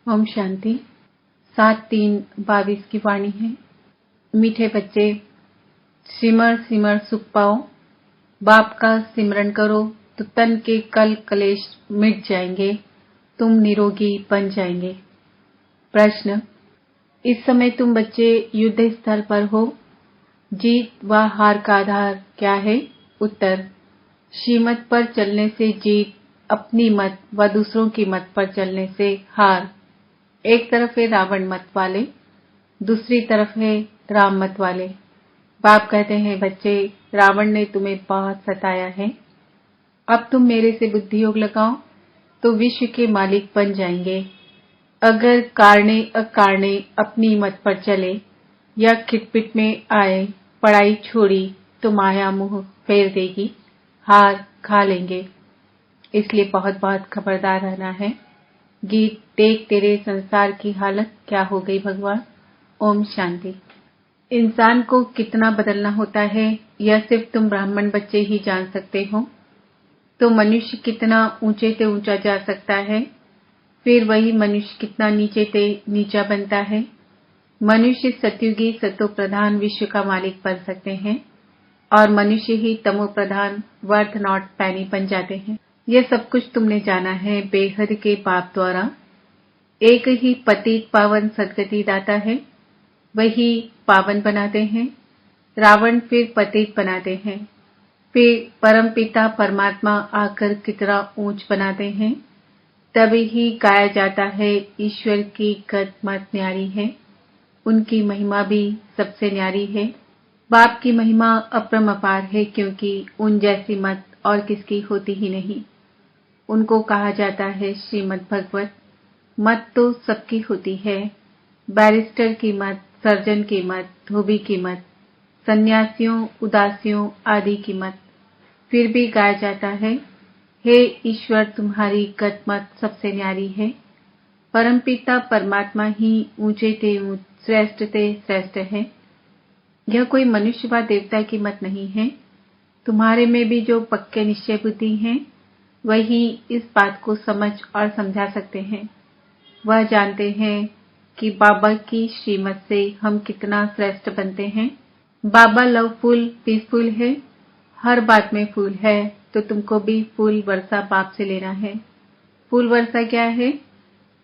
ओम शांति। 7/3/22 की वाणी है। मीठे बच्चे, सिमर सिमर सुख पाओ, बाप का सिमरन करो तो तन के कल कलेश मिट जाएंगे, तुम निरोगी बन जाएंगे। प्रश्न: इस समय तुम बच्चे युद्ध स्थल पर हो, जीत व हार का आधार क्या है? उत्तर: श्रीमत पर चलने से जीत, अपनी मत व दूसरों की मत पर चलने से हार। एक तरफ है रावण मत वाले, दूसरी तरफ है राम मत वाले। बाप कहते हैं, बच्चे, रावण ने तुम्हें बहुत सताया है, अब तुम मेरे से बुद्धि योग लगाओ तो विश्व के मालिक बन जाएंगे। अगर कारणे अकारणे अपनी मत पर चले या खिटपिट में आए, पढ़ाई छोड़ी तो माया मुंह फेर देगी, हार खा लेंगे। इसलिए बहुत बहुत खबरदार रहना है। गीत: देख तेरे संसार की हालत क्या हो गई भगवान। ओम शांति। इंसान को कितना बदलना होता है यह सिर्फ तुम ब्राह्मण बच्चे ही जान सकते हो। तो मनुष्य कितना ऊंचे से ऊंचा जा सकता है, फिर वही मनुष्य कितना नीचे से नीचा बनता है। मनुष्य सतयुगी सतो प्रधान विश्व का मालिक बन सकते हैं और मनुष्य ही तमो प्रधान वर्थ नॉट पैनी बन जाते हैं। यह सब कुछ तुमने जाना है बेहद के बाप द्वारा। एक ही पतित पावन सदगति दाता है, वही पावन बनाते हैं। रावण फिर पतित बनाते हैं, फिर परमपिता परमात्मा आकर कितना ऊंच बनाते हैं। तभी ही गाया जाता है, ईश्वर की गत मत न्यारी है, उनकी महिमा भी सबसे न्यारी है। बाप की महिमा अपरंपार है, क्योंकि उन जैसी मत और किसकी होती ही नहीं। उनको कहा जाता है श्रीमद् भगवत। मत तो सबकी होती है, बैरिस्टर की मत, सर्जन की मत, धोबी की मत, सन्यासियों उदासियों आदि की मत। फिर भी गाया जाता है, हे ईश्वर, तुम्हारी गत मत सबसे न्यारी है। परमपिता परमात्मा ही ऊंचे ते ऊंच, श्रेष्ठ ते श्रेष्ठ है। यह कोई मनुष्य व देवता की मत नहीं है। तुम्हारे में भी जो पक्के निश्चय बुद्धि हैं, वही इस बात को समझ और समझा सकते हैं। वह जानते हैं कि बाबा की श्रीमत से हम कितना श्रेष्ठ बनते हैं। बाबा लवफुल पीसफुल है, हर बात में फूल है, तो तुमको भी फूल वर्षा बाप से लेना है। फूल वर्षा क्या है?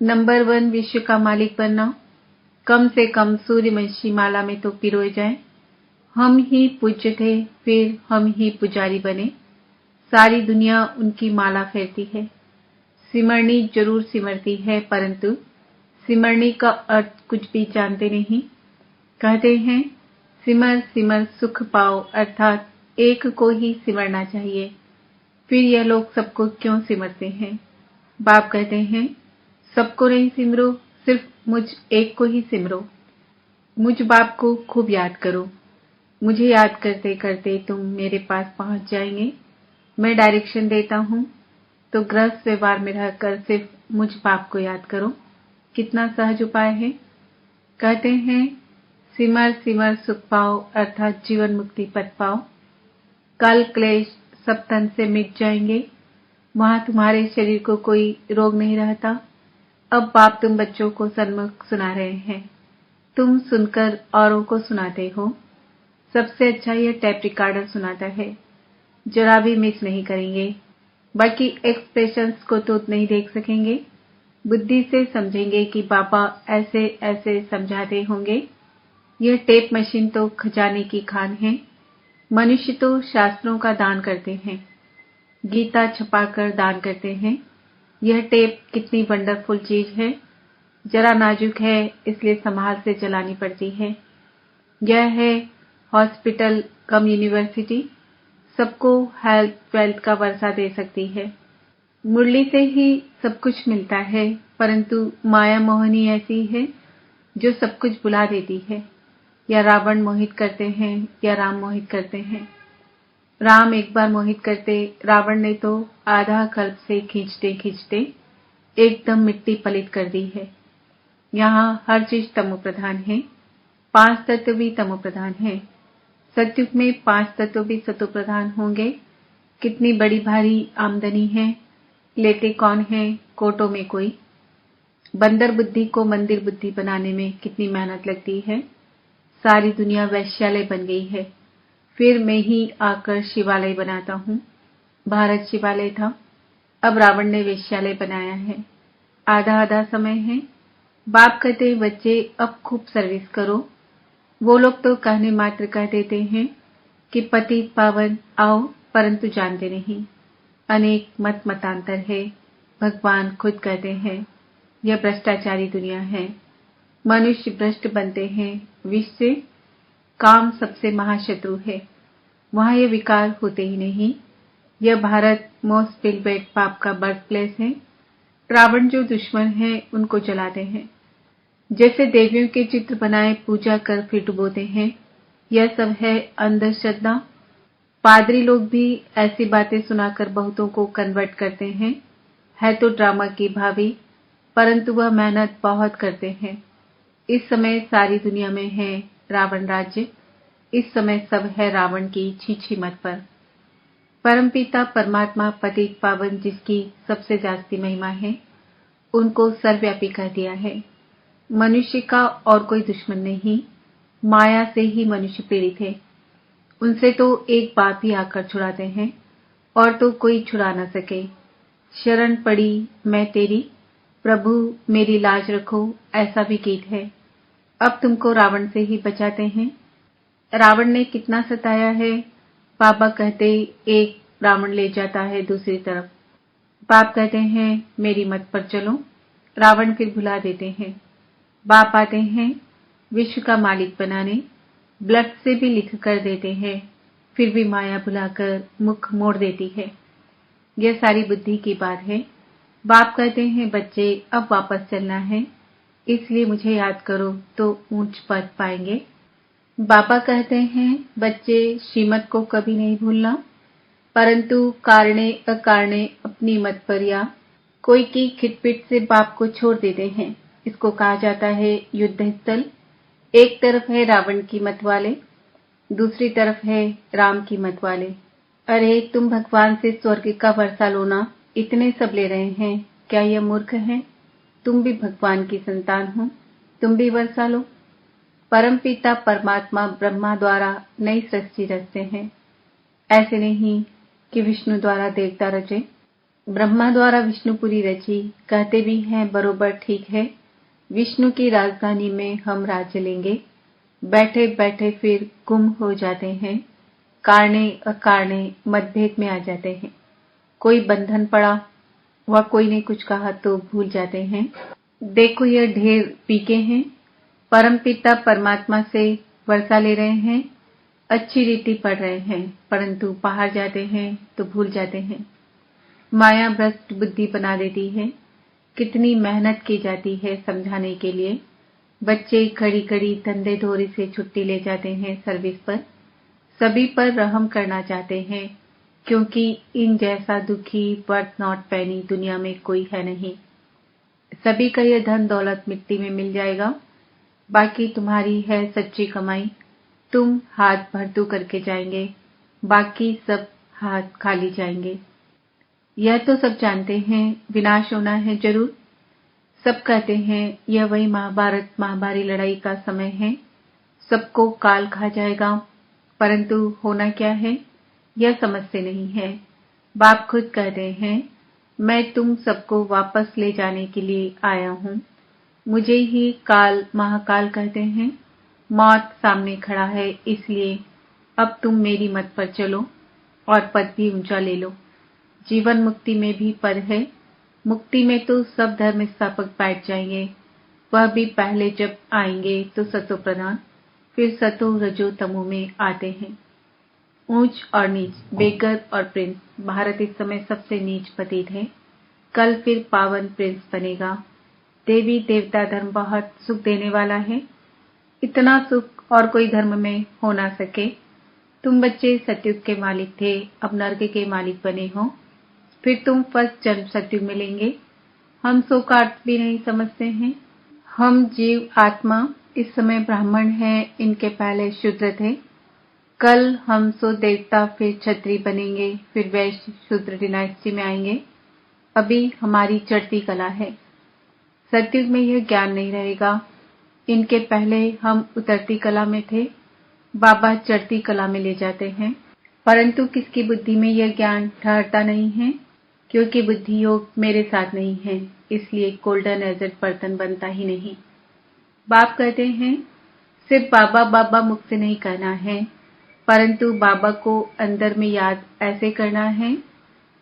नंबर 1 विश्व का मालिक बनना। कम से कम सूर्यवंशी माला में तो पिरोए जाए। हम ही पूज्य थे, फिर हम ही पुजारी बने। सारी दुनिया उनकी माला फेरती है। सिमरनी जरूर सिमरती है, परंतु सिमरनी का अर्थ कुछ भी जानते नहीं। कहते हैं, सिमर सिमर सुख पाओ, अर्थात एक को ही सिमरना चाहिए। फिर यह लोग सबको क्यों सिमरते हैं? बाप कहते हैं, सबको नहीं सिमरो, सिर्फ मुझ एक को ही सिमरो। मुझ बाप को खूब याद करो। मुझे याद करते करते तुम मेरे पास पहुंच जाएंगे। मैं डायरेक्शन देता हूं, तो गृहस्थ व्यवहार में रहकर सिर्फ मुझ बाप को याद करो। कितना सहज उपाय है। कहते हैं, सिमर सिमर सुख पाओ, अर्थात जीवन मुक्ति पद पाओ। कल क्लेश सब तन से मिट जाएंगे। वहां तुम्हारे शरीर को कोई रोग नहीं रहता। अब बाप तुम बच्चों को सन्मुख सुना रहे हैं, तुम सुनकर औरों को सुनाते हो। सबसे अच्छा यह टैप रिकॉर्डर सुनाता है, जरा भी मिस नहीं करेंगे। बाकी एक्सप्रेशंस को तो नहीं देख सकेंगे, बुद्धि से समझेंगे कि बाबा ऐसे ऐसे समझाते होंगे। यह टेप मशीन तो खजाने की खान है। मनुष्य तो शास्त्रों का दान करते हैं, गीता छपाकर दान करते हैं। यह टेप कितनी वंडरफुल चीज है। जरा नाजुक है, इसलिए संभाल से चलानी पड़ती है। यह है हॉस्पिटल कम यूनिवर्सिटी, सबको हेल्थ वेल्थ का वर्षा दे सकती है। मुरली से ही सब कुछ मिलता है, परंतु माया मोहनी ऐसी है जो सब कुछ बुला देती है। या रावण मोहित करते हैं या राम मोहित करते हैं। राम एक बार मोहित करते, रावण ने तो आधा कल्प से खींचते खींचते एकदम मिट्टी पलित कर दी है। यहाँ हर चीज तमो प्रधान है, 5 तत्व भी तमो प्रधान है। सतयुग में 5 तत्व भी सतो प्रधान होंगे। कितनी बड़ी भारी आमदनी है, लेते कौन है कोटों में कोई। बंदर बुद्धि को मंदिर बुद्धि बनाने में कितनी मेहनत लगती है। सारी दुनिया वैश्यालय बन गई है, फिर मैं ही आकर शिवालय बनाता हूँ। भारत शिवालय था, अब रावण ने वेश्यालय बनाया है। आधा आधा समय है। बाप कहते हैं बच्चे अब खूब सर्विस करो। वो लोग तो कहने मात्र कह देते हैं कि पति पावन आओ, परंतु जानते नहीं। अनेक मत मतांतर है। भगवान खुद कहते हैं यह भ्रष्टाचारी दुनिया है। मनुष्य भ्रष्ट बनते हैं। विष से काम सबसे महाशत्रु है। वहां ये विकार होते ही नहीं। यह भारत मोस्ट बिलबेट पाप का बर्थ प्लेस है। रावण जो दुश्मन है उनको जलाते हैं। जैसे देवियों के चित्र बनाए पूजा कर फिर डुबोते हैं। यह सब है अंधश्रद्धा। पादरी लोग भी ऐसी बातें सुनाकर बहुतों को कन्वर्ट करते हैं। है तो ड्रामा की भावी, परंतु वह मेहनत बहुत करते हैं। इस समय सारी दुनिया में है रावण राज्य। इस समय सब है रावण की छीछी मत पर। परमपिता परमात्मा पतित पावन जिसकी सबसे जास्ती महिमा है, उनको सर्वव्यापी कह दिया है। मनुष्य का और कोई दुश्मन नहीं। माया से ही मनुष्य पीड़ित है। उनसे तो एक बाप ही आकर छुड़ाते हैं, और तो कोई छुड़ा न सके। शरण पड़ी मैं तेरी, प्रभु मेरी लाज रखो, ऐसा भी गीत है। अब तुमको रावण से ही बचाते हैं। रावण ने कितना सताया है। बाबा कहते एक रावण ले जाता है दूसरी तरफ। बाप कहते हैं मेरी मत पर चलो। रावण फिर भुला देते हैं। बाप आते हैं विश्व का मालिक बनाने। ब्लड से भी लिख कर देते हैं, फिर भी माया भुलाकर मुख मोड़ देती है। यह सारी बुद्धि की बात है। बाप कहते हैं बच्चे अब वापस चलना है, इसलिए मुझे याद करो तो ऊंच पद पाएंगे। बाबा कहते हैं बच्चे श्रीमत को कभी नहीं भूलना, परंतु कारणे अकारणे अपनी मत पर या कोई की खिटपिट से बाप को छोड़ देते हैं। इसको कहा जाता है युद्ध स्थल। एक तरफ है रावण की मत वाले, दूसरी तरफ है राम की मत वाले। अरे तुम भगवान से स्वर्ग का वर्षा लो ना, इतने सब ले रहे हैं, क्या यह मूर्ख है? तुम भी भगवान की संतान हो, तुम भी वर्षा लो। परमपिता परमात्मा ब्रह्मा द्वारा नई सृष्टि रचते हैं। ऐसे नहीं कि विष्णु द्वारा देवता रचे। ब्रह्मा द्वारा विष्णुपुरी रची, कहते भी हैं बरोबर ठीक है। विष्णु की राजधानी में हम राज्य लेंगे। बैठे बैठे फिर गुम हो जाते हैं। कारणे अकारणे मतभेद में आ जाते हैं। कोई बंधन पड़ा व कोई ने कुछ कहा तो भूल जाते हैं। देखो यह ढेर पीके हैं। परमपिता परमात्मा से वर्षा ले रहे हैं, अच्छी रीति पढ़ रहे हैं, परंतु बाहर जाते हैं तो भूल जाते हैं। माया भ्रष्ट बुद्धि बना देती है। कितनी मेहनत की जाती है समझाने के लिए। बच्चे खड़ी खड़ी धंधे धोरी से छुट्टी ले जाते हैं सर्विस पर। सभी पर रहम करना चाहते हैं, क्योंकि इन जैसा दुखी वर्थ नॉट पैनी दुनिया में कोई है नहीं। सभी का यह धन दौलत मिट्टी में मिल जाएगा। बाकी तुम्हारी है सच्ची कमाई। तुम हाथ भरतू करके जाएंगे, बाकी सब हाथ खाली जाएंगे। यह तो सब जानते हैं विनाश होना है जरूर। सब कहते हैं यह वही महाभारत महाभारी लड़ाई का समय है, सबको काल खा जाएगा, परंतु होना क्या है यह समझते नहीं है। बाप खुद कहते हैं मैं तुम सबको वापस ले जाने के लिए आया हूँ। मुझे ही काल महाकाल कहते हैं। मौत सामने खड़ा है, इसलिए अब तुम मेरी मत पर चलो और पद भी ऊंचा ले लो। जीवन मुक्ति में भी पद है। मुक्ति में तो सब धर्म स्थापक बैठ जाएंगे, वह भी पहले जब आएंगे तो सतो प्रधान, फिर सतो रजो तमो में आते हैं। ऊंच और नीच, बेगर और प्रिंस। भारत इस समय सबसे नीच पतित है, कल फिर पावन प्रिंस बनेगा। देवी देवता धर्म बहुत सुख देने वाला है, इतना सुख और कोई धर्म में हो ना सके। तुम बच्चे सतयुग के मालिक थे, अब नर्क के मालिक बने हो। फिर तुम फर्स्ट जन्म सतयुग में लेंगे। हम सो का अर्थ भी नहीं समझते हैं। हम जीव आत्मा इस समय ब्राह्मण हैं, इनके पहले शूद्र थे। कल हम सो देवता, फिर क्षत्रिय बनेंगे, फिर वैश्य शूद्र डिनास्टी में आएंगे। अभी हमारी चढ़ती कला है। सतयुग में यह ज्ञान नहीं रहेगा। इनके पहले हम उतरती कला में थे, बाबा चढ़ती कला में ले जाते हैं। परंतु किसकी बुद्धि में यह ज्ञान ठहरता नहीं है, क्योंकि बुद्धि योग मेरे साथ नहीं है, इसलिए गोल्डन एजेड बर्तन बनता ही नहीं। बाप कहते हैं सिर्फ बाबा बाबा मुख से नहीं कहना है, परंतु बाबा को अंदर में याद ऐसे करना है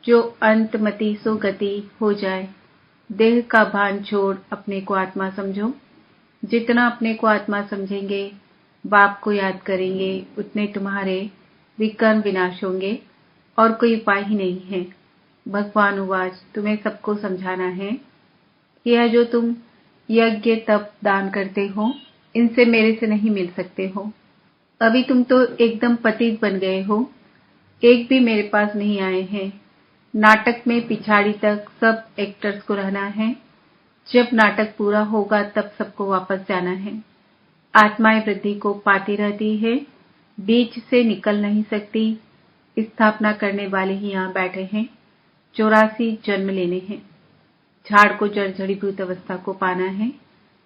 जो अंतमति सो गति हो जाए। देह का भान छोड़ अपने को आत्मा समझो। जितना अपने को आत्मा समझेंगे, बाप को याद करेंगे, उतने तुम्हारे विकर्म विनाश होंगे और कोई उपाय ही नहीं है। भगवान उवाच, तुम्हें सबको समझाना है कि यह जो तुम यज्ञ तप दान करते हो, इनसे मेरे से नहीं मिल सकते हो। अभी तुम तो एकदम पतित बन गए हो, एक भी मेरे पास नहीं आए हैं। नाटक में पिछाड़ी तक सब एक्टर्स को रहना है। जब नाटक पूरा होगा तब सबको वापस जाना है। आत्माएं वृद्धि को पाती रहती है, बीच से निकल नहीं सकती। स्थापना करने वाले ही यहाँ बैठे हैं। 84 जन्म लेने हैं। झाड़ को जड़ जड़ीभूत अवस्था को पाना है।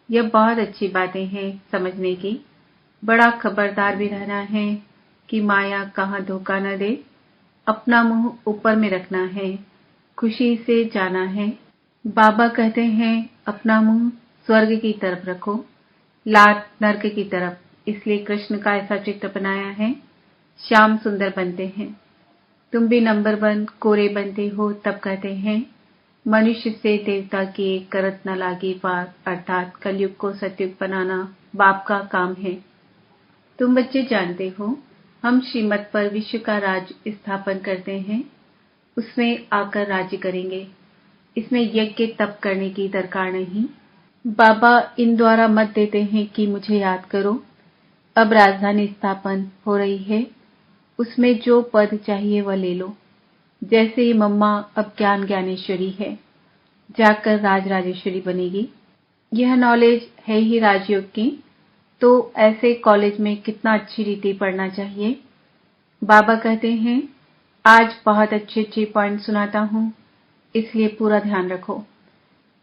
यह बहुत अच्छी बातें हैं समझने की। बड़ा खबरदार भी रहना है कि माया कहाँ धोखा न दे। अपना मुंह ऊपर में रखना है, खुशी से जाना है। बाबा कहते हैं अपना मुंह स्वर्ग की तरफ रखो, लात नर्क की तरफ। इसलिए कृष्ण का ऐसा चित्र बनाया है, श्याम सुंदर बनते हैं। तुम भी नंबर 1 कोरे बनते हो, तब कहते हैं मनुष्य से देवता की एक करत न लागी पार, अर्थात कलयुग को सतयुग बनाना बाप का काम है। तुम बच्चे जानते हो, हम श्रीमत पर विश्व का राज स्थापन करते हैं, उसमें आकर राज्य करेंगे। इसमें यज्ञ तप करने की दरकार नहीं। बाबा इन द्वारा मत देते हैं कि मुझे याद करो। अब राजधानी स्थापन हो रही है, उसमें जो पद चाहिए वह ले लो। जैसे ही मम्मा अब ज्ञान ज्ञानेश्वरी है, जाकर राज राजेश्वरी बनेगी। यह नॉलेज है ही राजयोग की, तो ऐसे कॉलेज में कितना अच्छी रीति पढ़ना चाहिए। बाबा कहते हैं आज बहुत अच्छे पॉइंट सुनाता हूँ, इसलिए पूरा ध्यान रखो।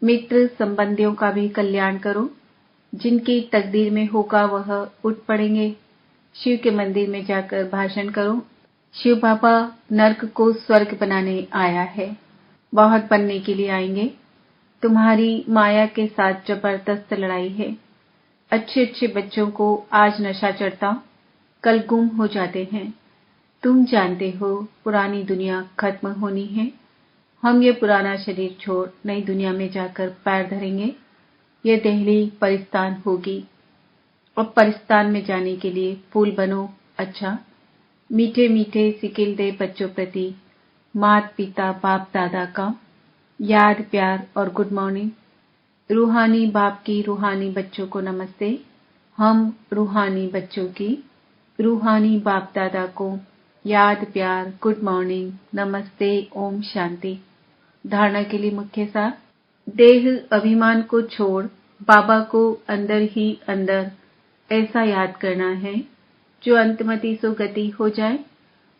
मित्र संबंधियों का भी कल्याण करो। जिनकी तकदीर में होगा वह उठ पड़ेंगे। शिव के मंदिर में जाकर भाषण करो। शिव बाबा नर्क को स्वर्ग बनाने आया है, बहुत बनने के लिए आएंगे। तुम्हारी माया के साथ जबरदस्त लड़ाई है। अच्छे बच्चों को आज नशा चढ़ता, कल गुम हो जाते हैं। तुम जानते हो पुरानी दुनिया खत्म होनी है। हम ये पुराना शरीर छोड़ नई दुनिया में जाकर पैर धरेंगे। ये देहली परिस्तान होगी। अब परिस्तान में जाने के लिए फूल बनो। अच्छा, मीठे मीठे सिकिल दे बच्चों प्रति मात पिता बाप दादा का याद प्यार और गुड मॉर्निंग। रूहानी बाप की रूहानी बच्चों को नमस्ते। हम रूहानी बच्चों की रूहानी बाप दादा को याद प्यार गुड मॉर्निंग नमस्ते ओम शांति। धारणा के लिए मुख्य सार, देह अभिमान को छोड़ बाबा को अंदर ही अंदर ऐसा याद करना है जो अंतमति सो गति हो जाए।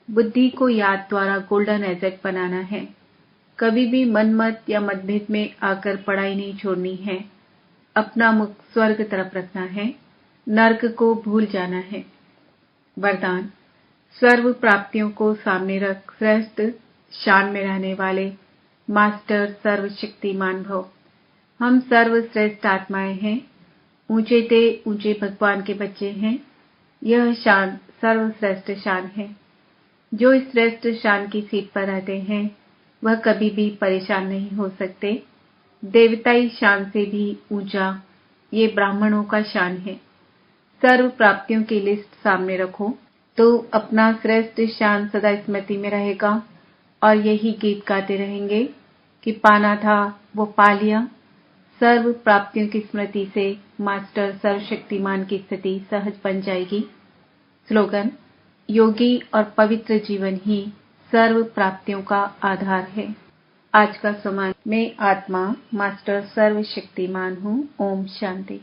बुद्धि को याद द्वारा गोल्डन एजेट बनाना है। कभी भी मनमत या मतभेद में आकर पढ़ाई नहीं छोड़नी है। अपना मुख स्वर्ग तरफ रखना है, नर्क को भूल जाना है। वरदान, सर्व प्राप्तियों को सामने रख श्रेष्ठ शान में रहने वाले मास्टर सर्वशक्तिमान भव। हम सर्वश्रेष्ठ आत्माएं हैं, ऊंचे ते ऊंचे भगवान के बच्चे हैं। यह शान सर्वश्रेष्ठ शान है। जो इस श्रेष्ठ शान की सीट पर रहते हैं वह कभी भी परेशान नहीं हो सकते। देवताई शान से भी ऊंचा ये ब्राह्मणों का शान है। सर्व प्राप्तियों की लिस्ट सामने रखो तो अपना श्रेष्ठ शान सदा स्मृति में रहेगा और यही गीत गाते रहेंगे कि पाना था वो पा लिया। सर्व प्राप्तियों की स्मृति से मास्टर सर्वशक्तिमान की स्थिति सहज बन जाएगी। स्लोगन, योगी और पवित्र जीवन ही सर्व प्राप्तियों का आधार है। आज का समाज, मैं आत्मा मास्टर सर्वशक्तिमान हूँ। ओम शांति।